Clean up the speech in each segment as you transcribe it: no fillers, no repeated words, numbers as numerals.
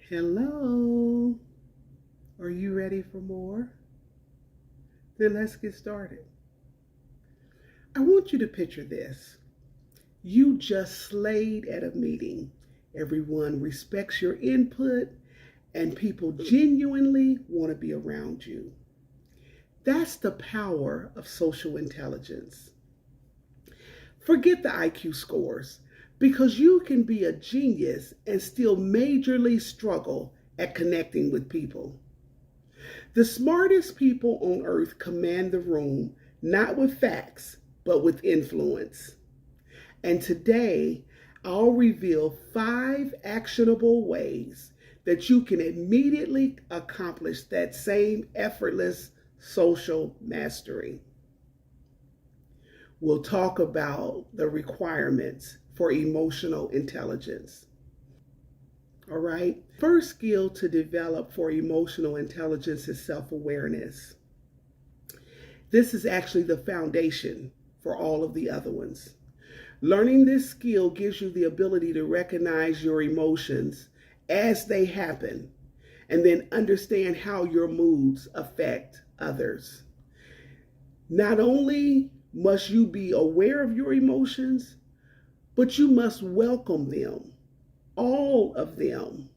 Hello. Are you ready for more? Then let's get started. I want you to picture this. You just slayed at a meeting. Everyone respects your input, and people genuinely want to be around you. That's the power of social intelligence. Forget the IQ scores, because you can be a genius and still majorly struggle at connecting with people. The smartest people on earth command the room, not with facts, but with influence. And today, I'll reveal 5 actionable ways that you can immediately accomplish that same effortless social mastery. We'll talk about the requirements for emotional intelligence. All right. First skill to develop for emotional intelligence is self-awareness. This is actually the foundation for all of the other ones. Learning this skill gives you the ability to recognize your emotions as they happen and then understand how your moods affect others. Not only must you be aware of your emotions, but you must welcome them, all of them.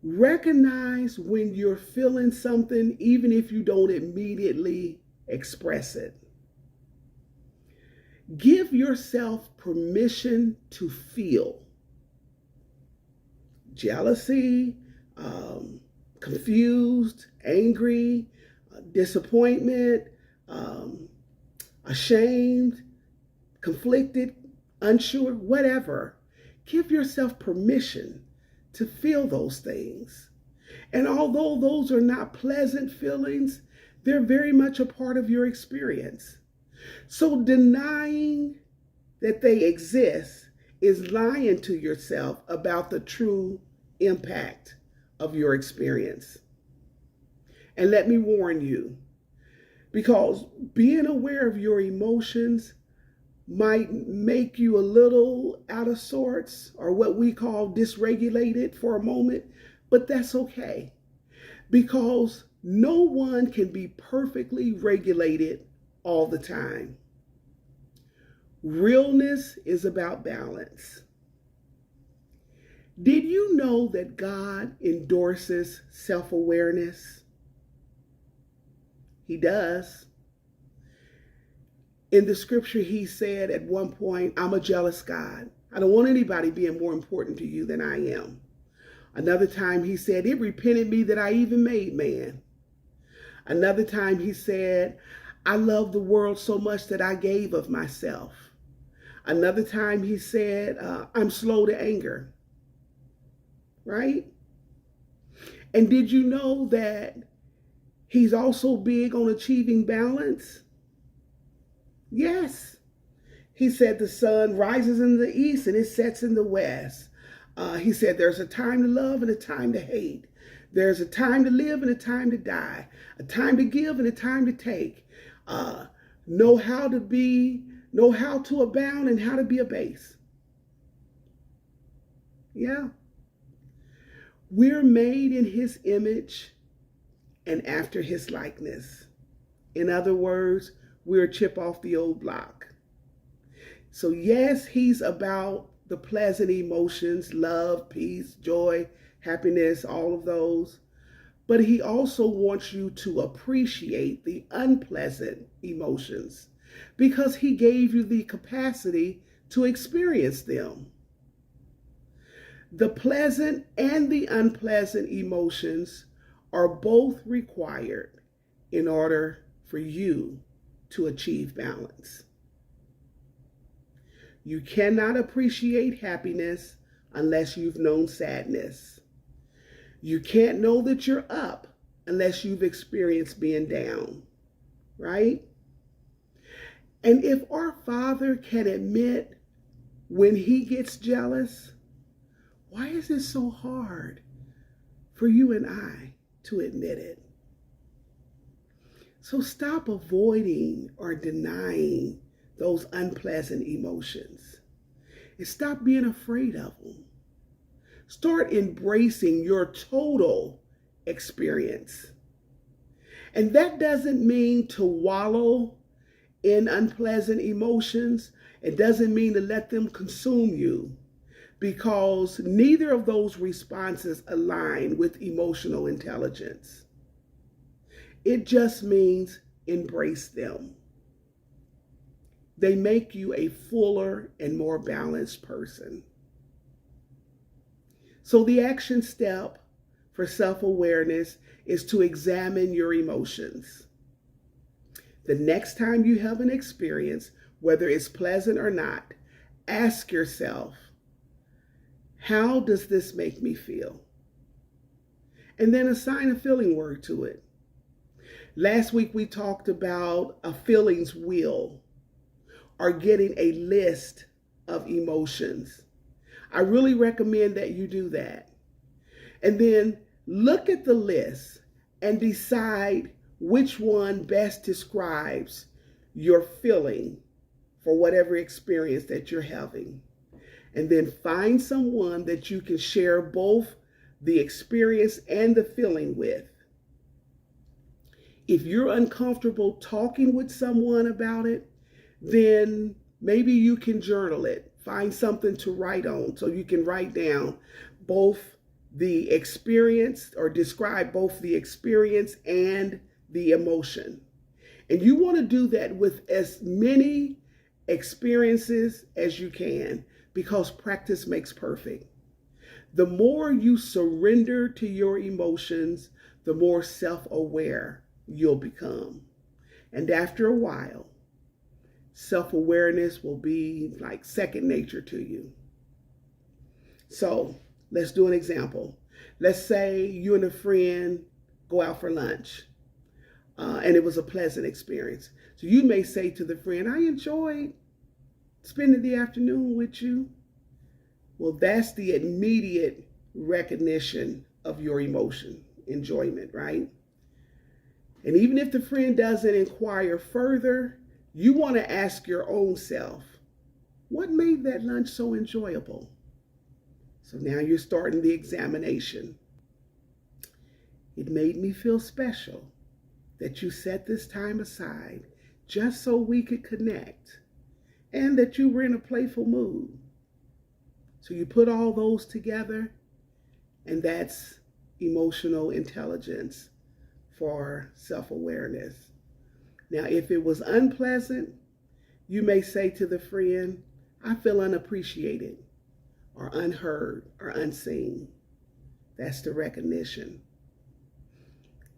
Recognize when you're feeling something, even if you don't immediately express it. Give yourself permission to feel jealousy, confused, angry, disappointment, ashamed, conflicted, unsure, whatever. Give yourself permission to feel those things. And although those are not pleasant feelings, they're very much a part of your experience. So denying that they exist is lying to yourself about the true impact of your experience. And let me warn you, because being aware of your emotions might make you a little out of sorts or what we call dysregulated for a moment, but that's okay, because no one can be perfectly regulated all the time. Realness is about balance. Did you know that God endorses self-awareness? He does. In the scripture, he said at one point, I'm a jealous God. I don't want anybody being more important to you than I am. Another time he said, it repented me that I even made man. Another time he said, I love the world so much that I gave of myself. Another time he said, I'm slow to anger. Right? And did you know that he's also big on achieving balance? Yes. He said the sun rises in the east and it sets in the west. He said there's a time to love and a time to hate. There's a time to live and a time to die. A time to give and a time to take. Know how to abound and how to be abased. Yeah. We're made in his image and after his likeness. In other words, we're a chip off the old block. So yes, he's about the pleasant emotions, love, peace, joy, happiness, all of those. But he also wants you to appreciate the unpleasant emotions because he gave you the capacity to experience them. The pleasant and the unpleasant emotions are both required in order for you to achieve balance. You cannot appreciate happiness unless you've known sadness. You can't know that you're up unless you've experienced being down, right? And if our Father can admit when he gets jealous, why is it so hard for you and I to admit it? So stop avoiding or denying those unpleasant emotions and stop being afraid of them. Start embracing your total experience. And that doesn't mean to wallow in unpleasant emotions. It doesn't mean to let them consume you, because neither of those responses align with emotional intelligence. It just means embrace them. They make you a fuller and more balanced person. So the action step for self-awareness is to examine your emotions. The next time you have an experience, whether it's pleasant or not, ask yourself, how does this make me feel? And then assign a feeling word to it. Last week we talked about a feelings wheel, or getting a list of emotions. I really recommend that you do that. And then look at the list and decide which one best describes your feeling for whatever experience that you're having. And then find someone that you can share both the experience and the feeling with. If you're uncomfortable talking with someone about it, then maybe you can journal it. Find something to write on so you can write down both the experience, or describe both the experience and the emotion. And you want to do that with as many experiences as you can, because practice makes perfect. The more you surrender to your emotions, the more self-aware you'll become. And after a while, self-awareness will be like second nature to you. So let's do an example. Let's say you and a friend go out for lunch, and it was a pleasant experience. So you may say to the friend, I enjoyed spending the afternoon with you. Well, that's the immediate recognition of your emotion, enjoyment, right? And even if the friend doesn't inquire further, you want to ask your own self, what made that lunch so enjoyable? So now you're starting the examination. It made me feel special that you set this time aside just so we could connect, and that you were in a playful mood. So you put all those together, and that's emotional intelligence for self-awareness. Now, if it was unpleasant, you may say to the friend, I feel unappreciated, or unheard, or unseen. That's the recognition.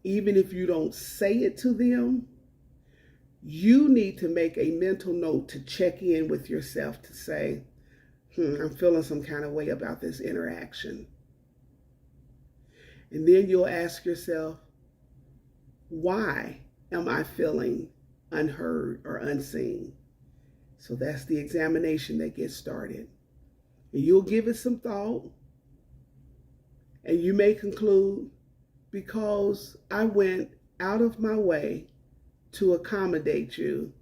Even if you don't say it to them, you need to make a mental note to check in with yourself to say, I'm feeling some kind of way about this interaction. And then you'll ask yourself, why am I feeling unheard or unseen? So that's the examination that gets started. And you'll give it some thought, and you may conclude, because I went out of my way to accommodate you,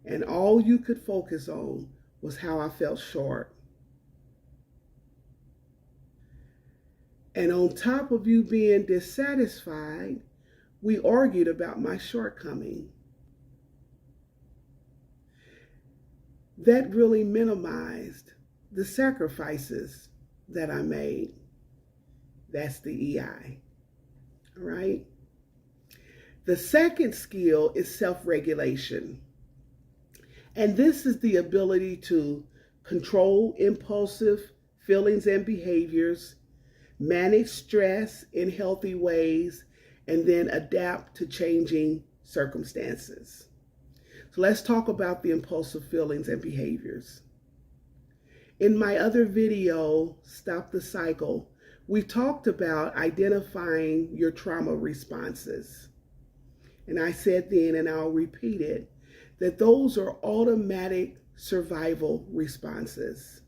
and all you could focus on was how I felt short. And on top of you being dissatisfied, we argued about my shortcoming. That really minimized the sacrifices that I made. That's the EI, all right? The second skill is self-regulation. And this is the ability to control impulsive feelings and behaviors, manage stress in healthy ways, and then adapt to changing circumstances. So let's talk about the impulsive feelings and behaviors. In my other video, Stop the Cycle, we talked about identifying your trauma responses. And I said then, and I'll repeat it, that those are automatic survival responses.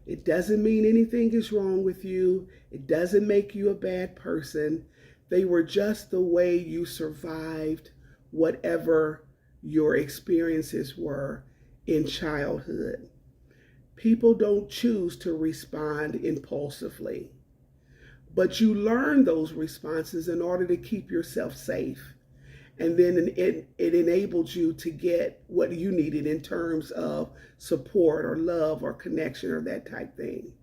It doesn't mean anything is wrong with you. It doesn't make you a bad person. They were just the way you survived whatever your experiences were in childhood. People don't choose to respond impulsively, but you learn those responses in order to keep yourself safe. And then it enabled you to get what you needed in terms of support or love or connection or that type thing.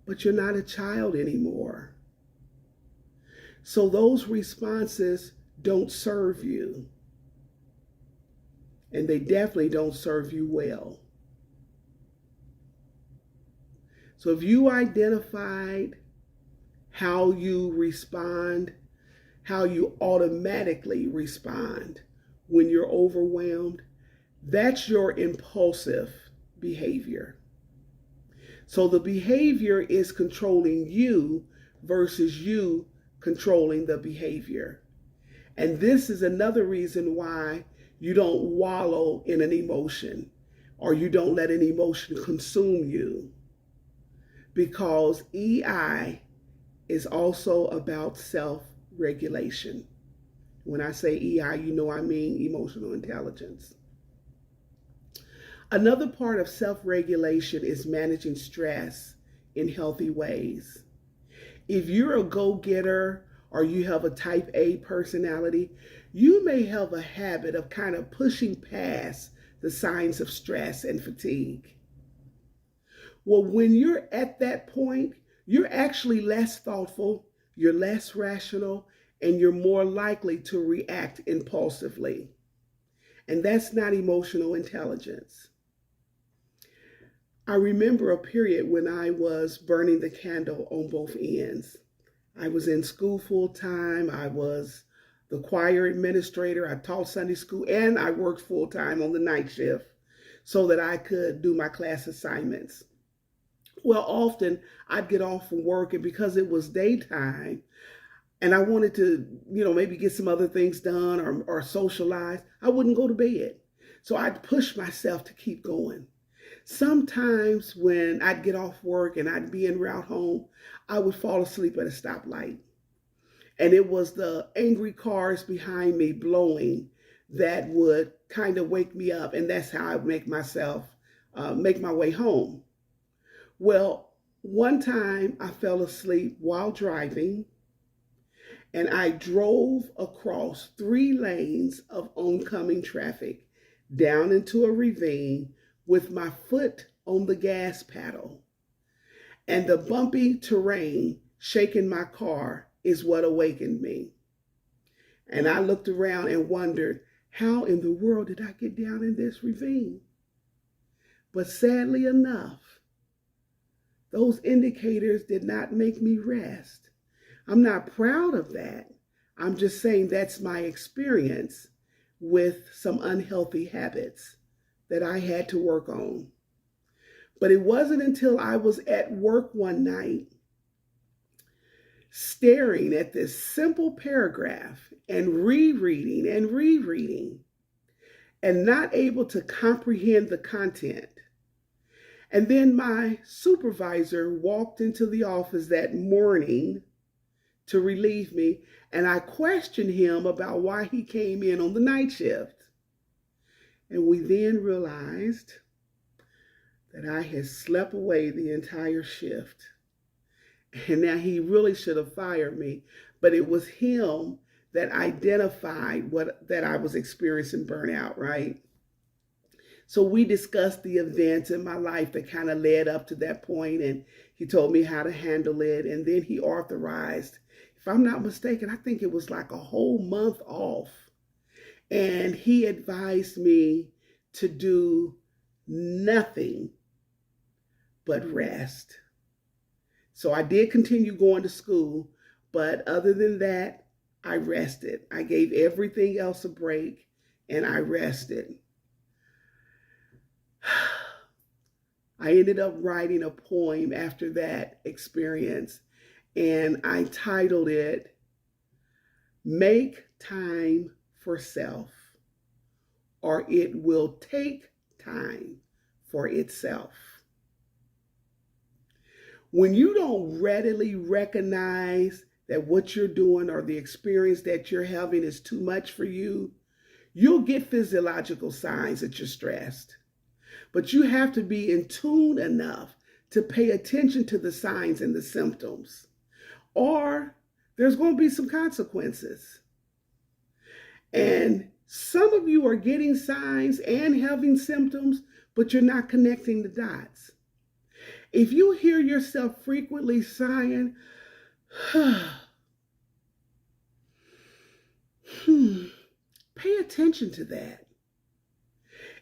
But you're not a child anymore. So those responses don't serve you. And they definitely don't serve you well. So if you identified how you respond, how you automatically respond when you're overwhelmed, that's your impulsive behavior. So the behavior is controlling you versus you controlling the behavior. And this is another reason why you don't wallow in an emotion or you don't let an emotion consume you. Because EI is also about self-regulation. When I say EI, you know I mean emotional intelligence. Another part of self-regulation is managing stress in healthy ways. If you're a go-getter or you have a type A personality, you may have a habit of kind of pushing past the signs of stress and fatigue. Well, when you're at that point, you're actually less thoughtful, you're less rational, and you're more likely to react impulsively. And that's not emotional intelligence. I remember a period when I was burning the candle on both ends. I was in school full time. I was the choir administrator. I taught Sunday school and I worked full time on the night shift so that I could do my class assignments. Well, often I'd get off from work and because it was daytime and I wanted to, maybe get some other things done or socialize, I wouldn't go to bed. So I'd push myself to keep going. Sometimes when I'd get off work and I'd be en route home, I would fall asleep at a stoplight. And it was the angry cars behind me blowing that would kind of wake me up. And that's how I would make my way home. Well, one time I fell asleep while driving and I drove across 3 lanes of oncoming traffic down into a ravine with my foot on the gas pedal. And the bumpy terrain shaking my car is what awakened me. And I looked around and wondered, how in the world did I get down in this ravine? But sadly enough, those indicators did not make me rest. I'm not proud of that. I'm just saying that's my experience with some unhealthy habits that I had to work on. But it wasn't until I was at work one night staring at this simple paragraph and rereading and not able to comprehend the content. And then my supervisor walked into the office that morning to relieve me, and I questioned him about why he came in on the night shift. And we then realized that I had slept away the entire shift. And now he really should have fired me, but it was him that identified that I was experiencing burnout, right? So we discussed the events in my life that kind of led up to that point, and he told me how to handle it. And then he authorized, if I'm not mistaken, I think it was like a whole month off. And he advised me to do nothing but rest. So I did continue going to school, but other than that, I rested. I gave everything else a break and I rested. I ended up writing a poem after that experience, and I titled it, Make Time for Self, or It Will Take Time for Itself. When you don't readily recognize that what you're doing or the experience that you're having is too much for you, you'll get physiological signs that you're stressed. But you have to be in tune enough to pay attention to the signs and the symptoms, or there's going to be some consequences. And some of you are getting signs and having symptoms, but you're not connecting the dots. If you hear yourself frequently sighing, pay attention to that.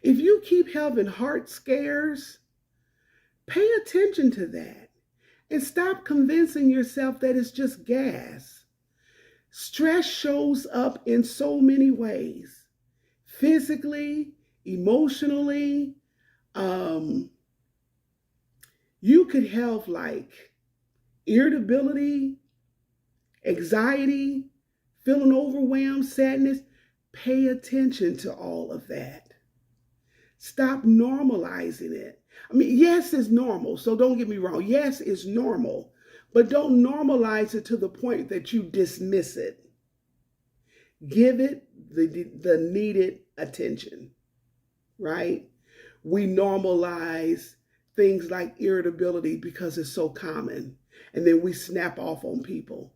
If you keep having heart scares, pay attention to that and stop convincing yourself that it's just gas. Stress shows up in so many ways, physically, emotionally. You could have like irritability, anxiety, feeling overwhelmed, sadness. Pay attention to all of that. Stop normalizing it. I mean, yes, it's normal. So don't get me wrong. Yes, it's normal. But don't normalize it to the point that you dismiss it. Give it the needed attention, right? We normalize things like irritability because it's so common. And then we snap off on people.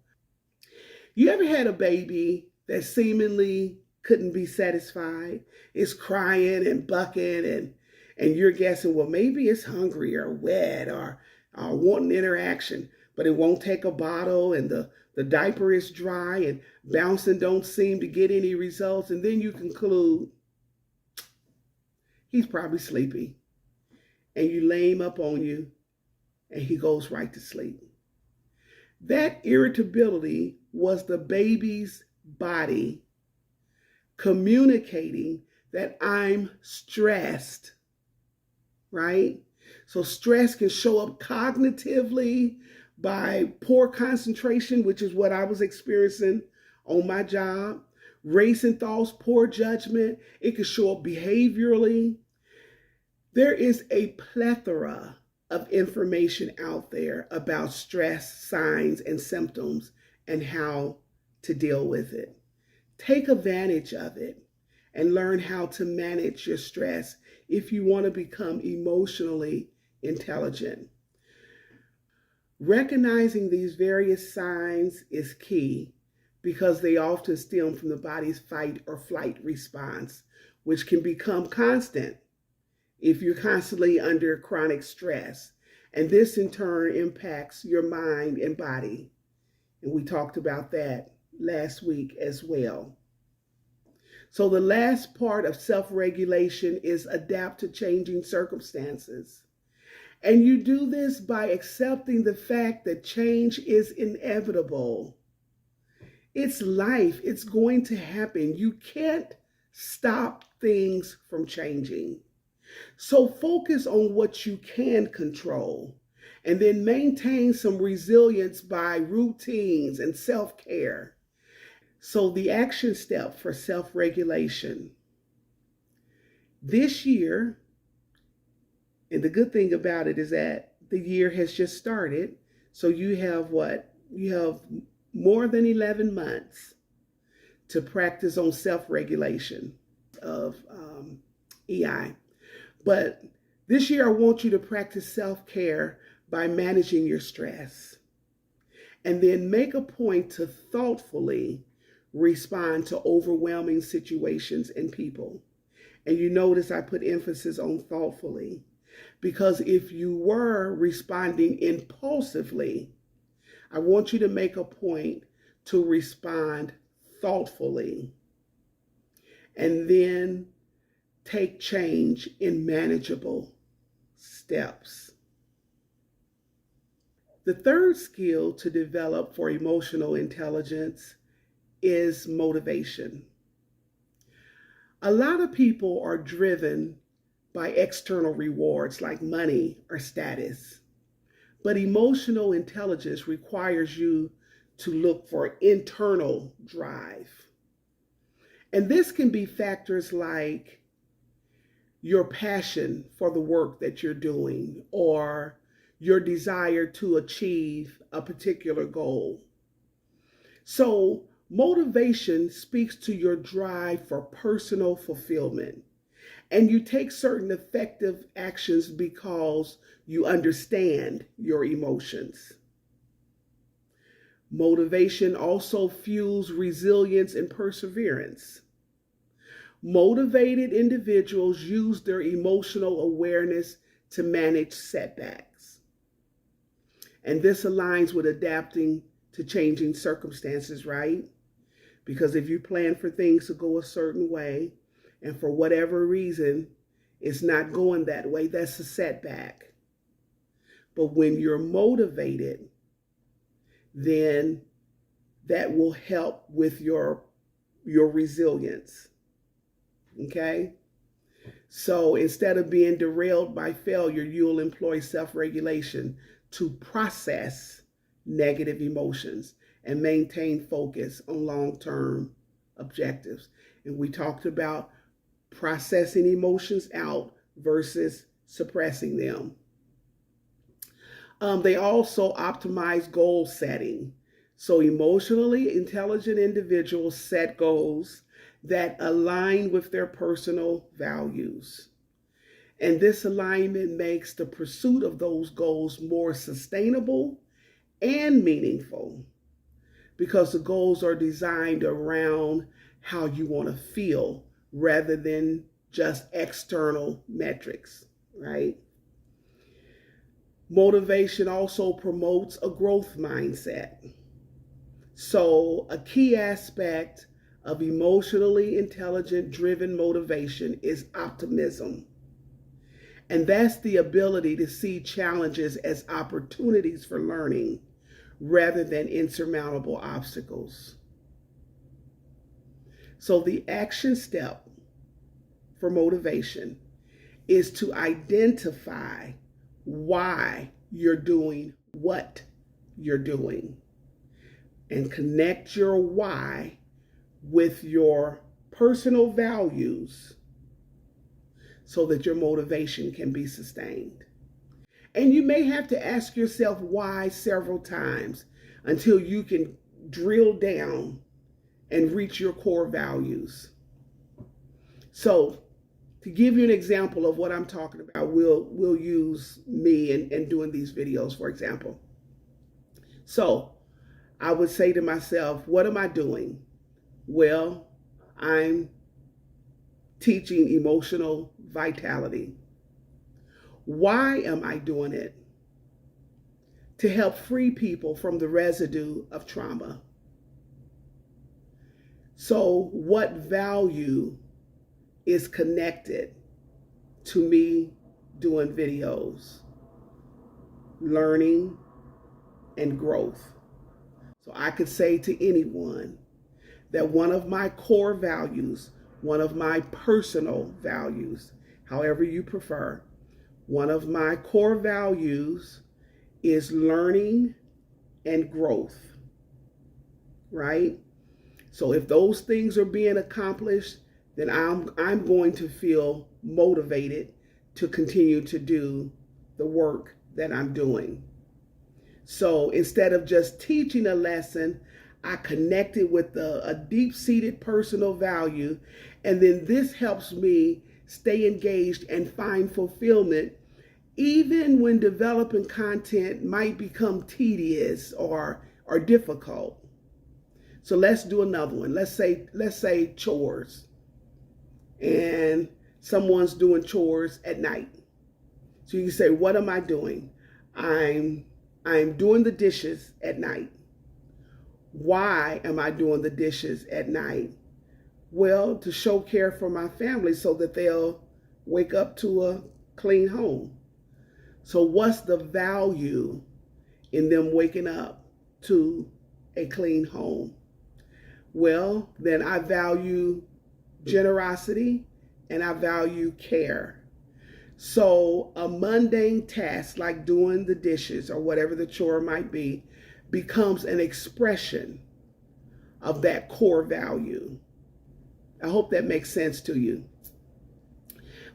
You ever had a baby that seemingly couldn't be satisfied? It's crying and bucking and you're guessing, well, maybe it's hungry or wet or wanting interaction, but it won't take a bottle and the diaper is dry and bouncing don't seem to get any results. And then you conclude, he's probably sleepy. And you lay him up on you and he goes right to sleep. That irritability was the baby's body communicating that I'm stressed, right? So stress can show up cognitively by poor concentration, which is what I was experiencing on my job, racing thoughts, poor judgment. It can show up behaviorally. There is a plethora of information out there about stress, signs, and symptoms, and how to deal with it. Take advantage of it and learn how to manage your stress if you want to become emotionally intelligent. Recognizing these various signs is key because they often stem from the body's fight or flight response, which can become constant if you're constantly under chronic stress. And this in turn impacts your mind and body. And we talked about that last week as well. So the last part of self-regulation is adapt to changing circumstances. And you do this by accepting the fact that change is inevitable. It's life. It's going to happen. You can't stop things from changing. So focus on what you can control and then maintain some resilience by routines and self-care. So the action step for self-regulation. This year, and the good thing about it is that the year has just started. So you have what? You have more than 11 months to practice on self-regulation of EI. But this year, I want you to practice self-care by managing your stress. And then make a point to thoughtfully respond to overwhelming situations and people. And you notice I put emphasis on thoughtfully, because if you were responding impulsively, I want you to make a point to respond thoughtfully and then take change in manageable steps. The third skill to develop for emotional intelligence is motivation. A lot of people are driven by external rewards like money or status, but emotional intelligence requires you to look for internal drive. And this can be factors like your passion for the work that you're doing or your desire to achieve a particular goal. So motivation speaks to your drive for personal fulfillment. And you take certain effective actions because you understand your emotions. Motivation also fuels resilience and perseverance. Motivated individuals use their emotional awareness to manage setbacks. And this aligns with adapting to changing circumstances, right? Because if you plan for things to go a certain way, and for whatever reason, it's not going that way, that's a setback. But when you're motivated, then that will help with your resilience. Okay? So instead of being derailed by failure, you'll employ self-regulation to process negative emotions and maintain focus on long-term objectives. And we talked about processing emotions out versus suppressing them. They also optimize goal setting. So emotionally intelligent individuals set goals that align with their personal values. And this alignment makes the pursuit of those goals more sustainable and meaningful because the goals are designed around how you want to feel rather than just external metrics, right? Motivation also promotes a growth mindset. So a key aspect of emotionally intelligent driven motivation is optimism. And that's the ability to see challenges as opportunities for learning rather than insurmountable obstacles. So the action step for motivation is to identify why you're doing what you're doing and connect your why with your personal values so that your motivation can be sustained. And you may have to ask yourself why several times until you can drill down and reach your core values. So to give you an example of what I'm talking about, we'll use me in doing these videos, for example. So I would say to myself, what am I doing? Well, I'm teaching emotional vitality. Why am I doing it? To help free people from the residue of trauma. So what value is connected to me doing videos? Learning and growth. So I could say to anyone that one of my core values, one of my personal values, however you prefer, one of my core values is learning and growth, right? So if those things are being accomplished, then I'm going to feel motivated to continue to do the work that I'm doing. So instead of just teaching a lesson, I connected with a deep-seated personal value, and then this helps me stay engaged and find fulfillment even when developing content might become tedious or difficult. So let's do another one. Let's say chores, and someone's doing chores at night. So you can say, what am I doing? I'm doing the dishes at night. Why am I doing the dishes at night? Well, to show care for my family so that they'll wake up to a clean home. So what's the value in them waking up to a clean home? Well, then I value generosity and I value care. So a mundane task like doing the dishes or whatever the chore might be becomes an expression of that core value. I hope that makes sense to you.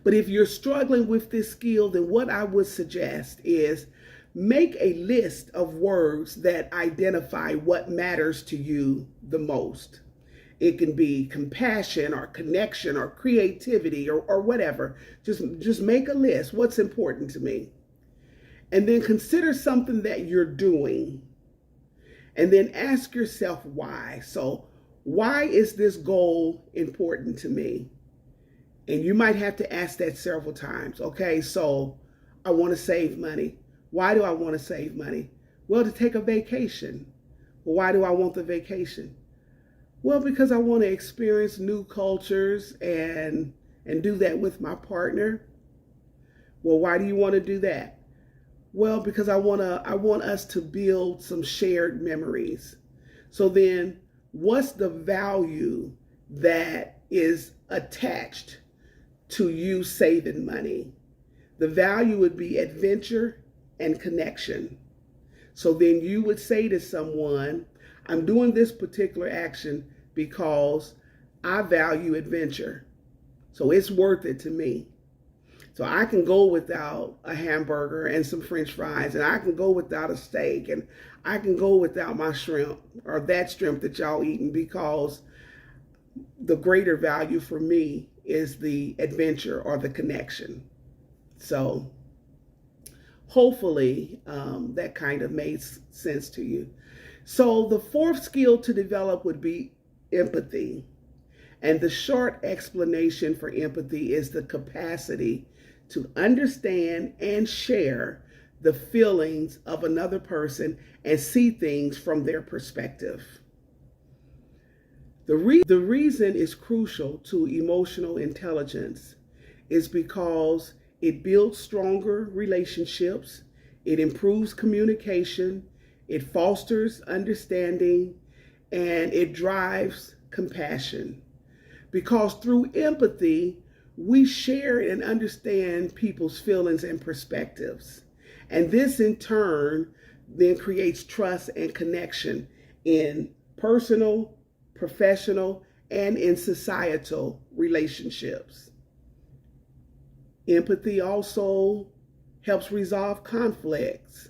But if you're struggling with this skill, then what I would suggest is make a list of words that identify what matters to you the most. It can be compassion or connection or creativity or whatever. Just make a list. What's important to me? And then consider something that you're doing. And then ask yourself why. So, why is this goal important to me? And you might have to ask that several times. Okay, so I want to save money. Why do I want to save money? Well, to take a vacation. Well, why do I want the vacation? Well, because I want to experience new cultures and do that with my partner. Well, why do you want to do that? Well, because I want us to build some shared memories. So then, what's the value that is attached to you saving money? The value would be adventure and connection. So then you would say to someone, I'm doing this particular action because I value adventure. So it's worth it to me. So I can go without a hamburger and some French fries, and I can go without a steak, and I can go without my shrimp or that shrimp that y'all eating, because the greater value for me is the adventure or the connection. So hopefully that kind of made sense to you. So the fourth skill to develop would be empathy. And the short explanation for empathy is the capacity to understand and share the feelings of another person and see things from their perspective. The reason is crucial to emotional intelligence is because it builds stronger relationships, it improves communication, it fosters understanding, and it drives compassion. Because through empathy, we share and understand people's feelings and perspectives. And this in turn then creates trust and connection in personal, professional, and in societal relationships. Empathy also helps resolve conflicts,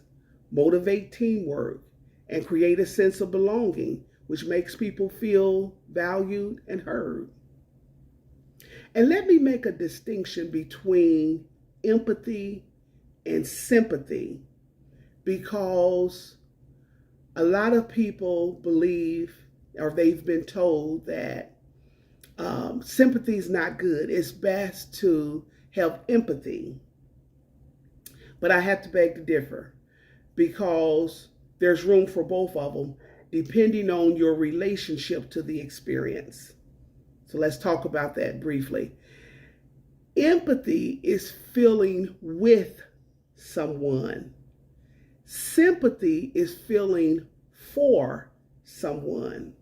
motivate teamwork, and create a sense of belonging, which makes people feel valued and heard. And let me make a distinction between empathy and sympathy, because a lot of people believe, or they've been told, that sympathy is not good. It's best to have empathy. But I have to beg to differ, because there's room for both of them depending on your relationship to the experience. So let's talk about that briefly. Empathy is feeling with someone. Sympathy is feeling for someone.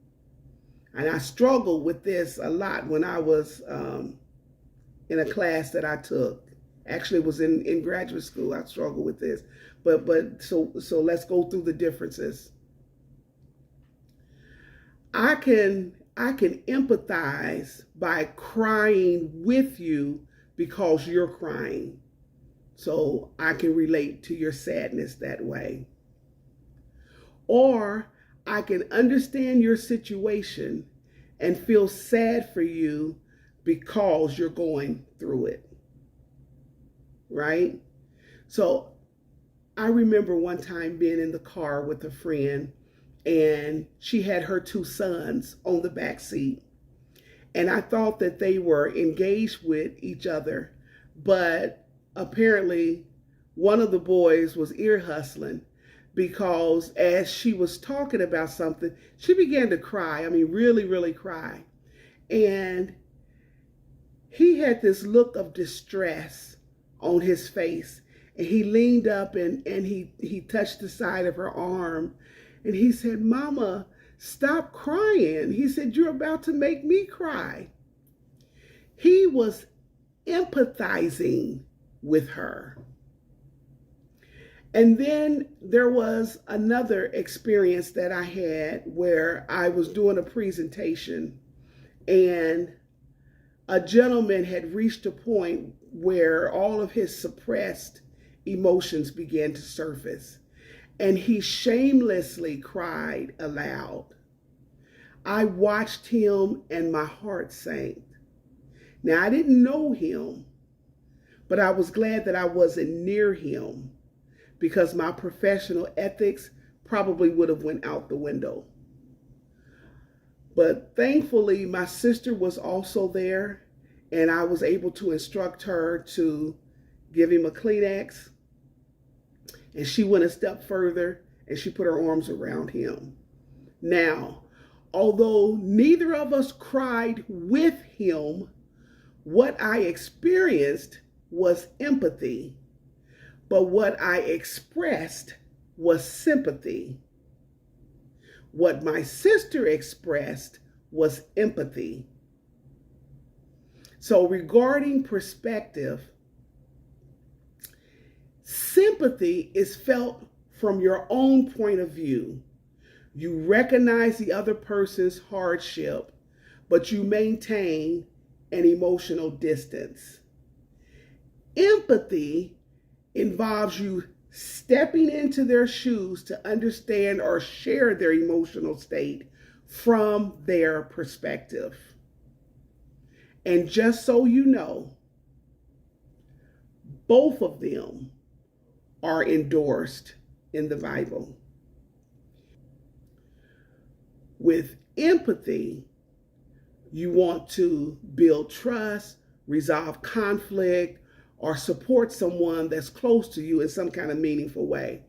And I struggled with this a lot when I was in a class that I took. Actually, it was in graduate school. I struggled with this. So let's go through the differences. I can empathize by crying with you because you're crying. So I can relate to your sadness that way. Or I can understand your situation and feel sad for you because you're going through it. Right? So I remember one time being in the car with a friend, and she had her two sons on the back seat. And I thought that they were engaged with each other, but apparently one of the boys was ear hustling, because as she was talking about something, she began to cry. I mean, really, really cry. And he had this look of distress on his face. And he leaned up and he touched the side of her arm. And he said, "Mama, stop crying." He said, "You're about to make me cry." He was empathizing with her. And then there was another experience that I had where I was doing a presentation, and a gentleman had reached a point where all of his suppressed emotions began to surface. And he shamelessly cried aloud. I watched him and my heart sank. Now, I didn't know him, but I was glad that I wasn't near him because my professional ethics probably would have went out the window. But thankfully, my sister was also there, and I was able to instruct her to give him a Kleenex. And she went a step further and she put her arms around him. Now, although neither of us cried with him, what I experienced was empathy, but what I expressed was sympathy. What my sister expressed was empathy. So regarding perspective, sympathy is felt from your own point of view. You recognize the other person's hardship, but you maintain an emotional distance. Empathy involves you stepping into their shoes to understand or share their emotional state from their perspective. And just so you know, both of them are endorsed in the Bible. With empathy, you want to build trust, resolve conflict, or support someone that's close to you in some kind of meaningful way.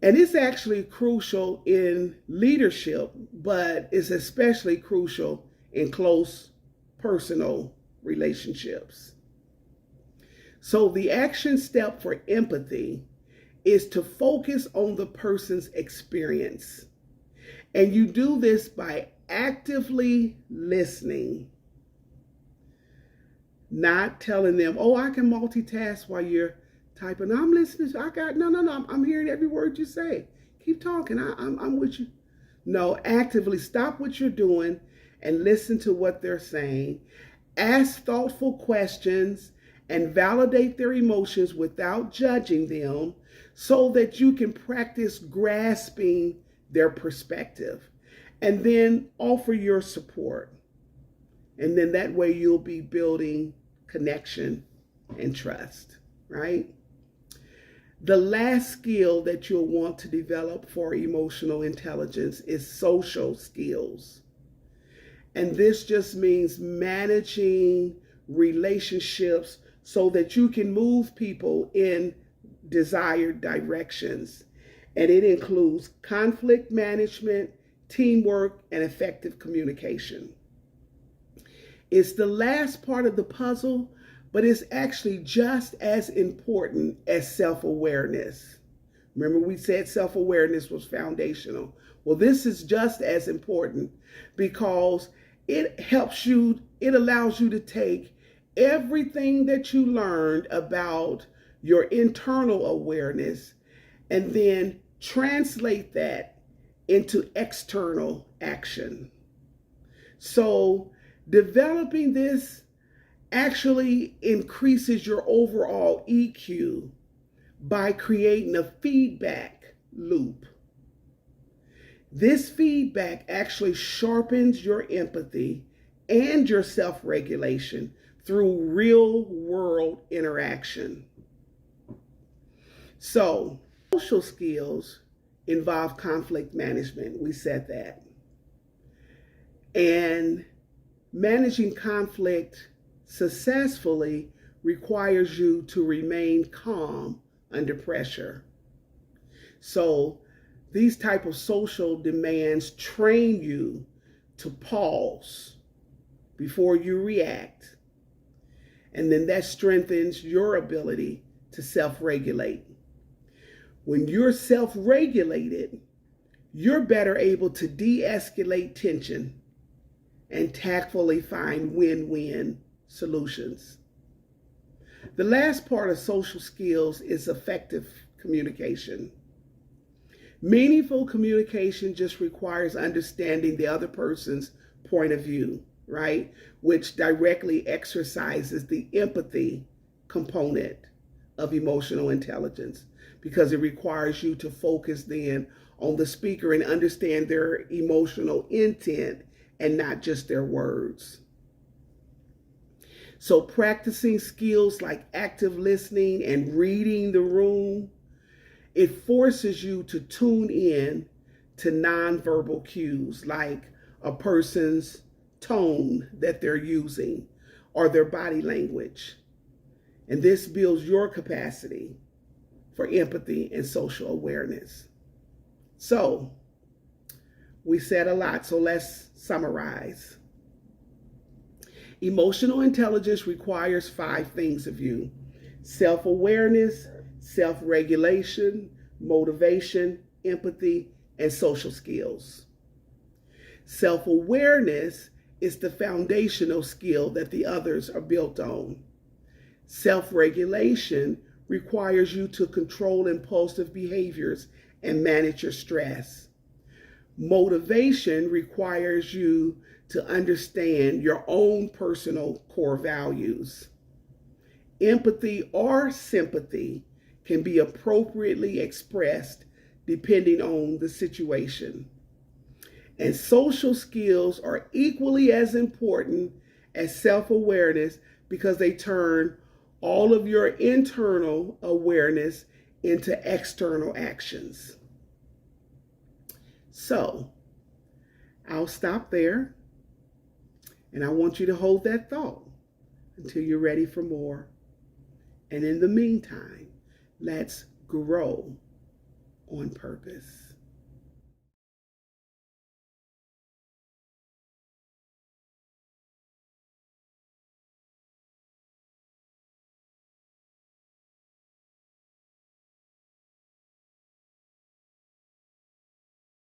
And it's actually crucial in leadership, but it's especially crucial in close personal relationships. So the action step for empathy is to focus on the person's experience. And you do this by actively listening, not telling them, oh, I can multitask while you're typing. I'm listening. No. I'm hearing every word you say. Keep talking. I'm with you. No, actively stop what you're doing and listen to what they're saying. Ask thoughtful questions and validate their emotions without judging them so that you can practice grasping their perspective. And then offer your support. And then that way you'll be building connection and trust, right? The last skill that you'll want to develop for emotional intelligence is social skills. And this just means managing relationships so that you can move people in desired directions. And it includes conflict management, teamwork, and effective communication. It's the last part of the puzzle, but it's actually just as important as self-awareness. Remember, we said self-awareness was foundational. Well, this is just as important because it allows you to take everything that you learned about your internal awareness and then translate that into external action. So developing this actually increases your overall EQ by creating a feedback loop. This feedback actually sharpens your empathy and your self-regulation through real-world interaction. So, social skills involve conflict management. We said that. And managing conflict successfully requires you to remain calm under pressure. So these type of social demands train you to pause before you react. And then that strengthens your ability to self-regulate. When you're self-regulated, you're better able to de-escalate tension and tactfully find win-win solutions. The last part of social skills is effective communication. Meaningful communication just requires understanding the other person's point of view, right? Which directly exercises the empathy component of emotional intelligence, because it requires you to focus then on the speaker and understand their emotional intent and not just their words. So practicing skills like active listening and reading the room, it forces you to tune in to nonverbal cues like a person's tone that they're using or their body language. And this builds your capacity for empathy and social awareness. So, we said a lot, so let's summarize. Emotional intelligence requires 5 things of you: self-awareness, self-regulation, motivation, empathy, and social skills. Self-awareness is the foundational skill that the others are built on. Self-regulation requires you to control impulsive behaviors and manage your stress. Motivation requires you to understand your own personal core values. Empathy or sympathy can be appropriately expressed depending on the situation. And social skills are equally as important as self-awareness because they turn all of your internal awareness into external actions. So, I'll stop there, and I want you to hold that thought until you're ready for more. And in the meantime, let's grow on purpose.